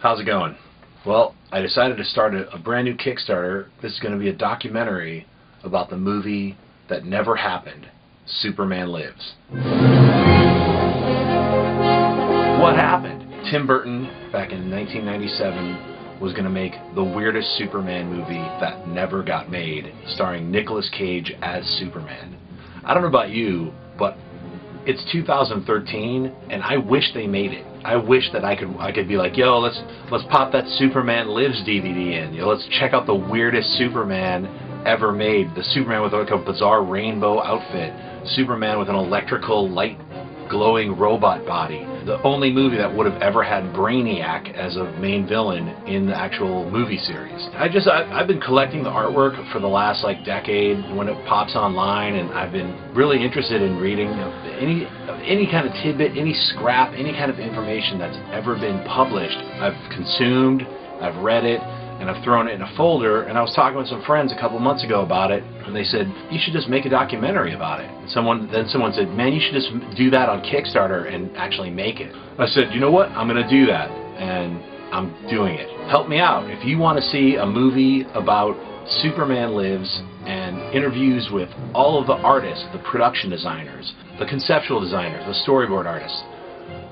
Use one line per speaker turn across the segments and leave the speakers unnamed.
How's it going? Well, I decided to start a brand new Kickstarter. This is going to be a documentary about the movie that never happened, Superman Lives. What happened? Tim Burton, back in 1997, was going to make the weirdest Superman movie that never got made, starring Nicolas Cage as Superman. I don't know about you, but it's 2013, and I wish they made it. I wish that I could be like, yo, let's pop that Superman Lives DVD in. You know, let's check out the weirdest Superman ever made. The Superman with like a bizarre rainbow outfit. Superman with an electrical light glowing robot body. The only movie that would have ever had Brainiac as a main villain in the actual movie series. I've been collecting the artwork for the last like decade when it pops online, and I've been really interested in reading any kind of tidbit, any scrap, any kind of information that's ever been published. I've consumed, I've read it, and I've thrown it in a folder. And I was talking with some friends a couple months ago about it, and they said, you should just make a documentary about it. Then someone said, man, you should just do that on Kickstarter and actually make it. I said, you know what, I'm going to do that, and I'm doing it. Help me out. If you want to see a movie about Superman Lives and interviews with all of the artists, the production designers, the conceptual designers, the storyboard artists,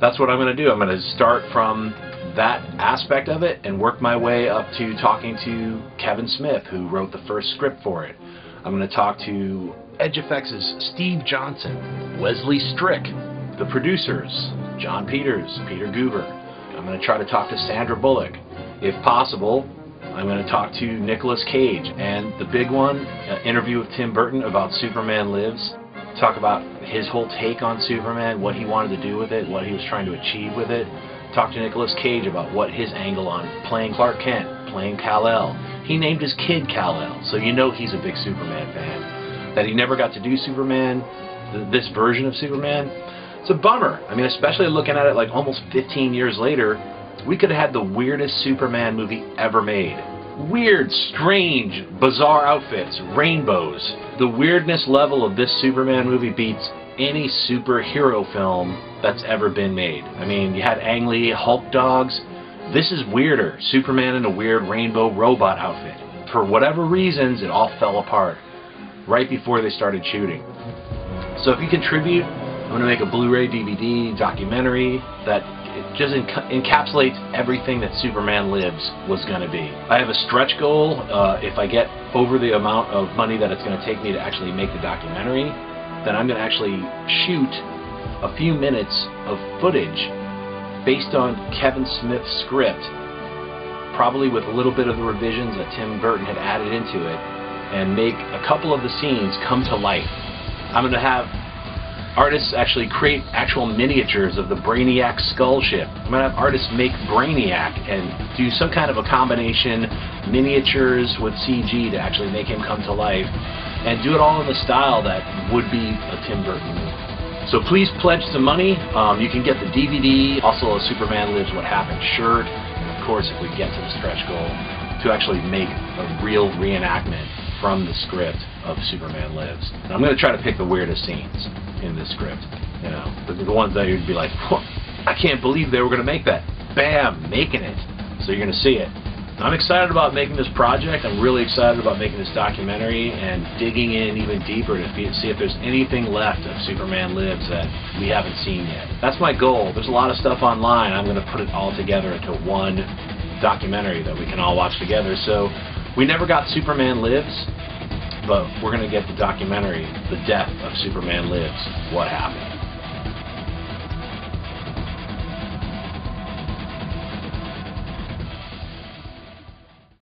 that's what I'm going to do. I'm going to start from that aspect of it and work my way up to talking to Kevin Smith, who wrote the first script for it. I'm going to talk to Edge Effects' Steve Johnson, Wesley Strick, the producers, John Peters, Peter Goober. I'm going to try to talk to Sandra Bullock. If possible, I'm going to talk to Nicolas Cage. And the big one, an interview with Tim Burton about Superman Lives. Talk about his whole take on Superman, what he wanted to do with it, what he was trying to achieve with it. Talk to Nicolas Cage about what his angle on playing Clark Kent, playing Kal-El. He named his kid Kal-El, so you know he's a big Superman fan. That he never got to do Superman, this version of Superman, it's a bummer. I mean, especially looking at it like almost 15 years later, we could have had the weirdest Superman movie ever made. Weird, strange, bizarre outfits, rainbows. The weirdness level of this Superman movie beats any superhero film that's ever been made. I mean, you had Ang Lee, Hulk dogs. This is weirder. Superman in a weird rainbow robot outfit. For whatever reasons, it all fell apart right before they started shooting. So if you contribute, I'm going to make a Blu-ray DVD documentary that it just encapsulates everything that Superman Lives was going to be. I have a stretch goal. If I get over the amount of money that it's going to take me to actually make the documentary, then I'm going to actually shoot a few minutes of footage based on Kevin Smith's script, probably with a little bit of the revisions that Tim Burton had added into it, and make a couple of the scenes come to life. I'm going to have artists actually create actual miniatures of the Brainiac skull ship. I'm going to have artists make Brainiac and do some kind of a combination, miniatures with CG to actually make him come to life, and do it all in the style that would be a Tim Burton movie. So please pledge some money. You can get the DVD, also a Superman Lives What Happened shirt, and of course, if we get to the stretch goal, to actually make a real reenactment from the script of Superman Lives. And I'm going to try to pick the weirdest scenes in this script. You know, the ones that you'd be like, I can't believe they were going to make that. Bam, making it. So you're going to see it. I'm excited about making this project. I'm really excited about making this documentary and digging in even deeper to see if there's anything left of Superman Lives that we haven't seen yet. That's my goal. There's a lot of stuff online. I'm going to put it all together into one documentary that we can all watch together. So we never got Superman Lives, but we're going to get the documentary, The Death of Superman Lives, What Happened.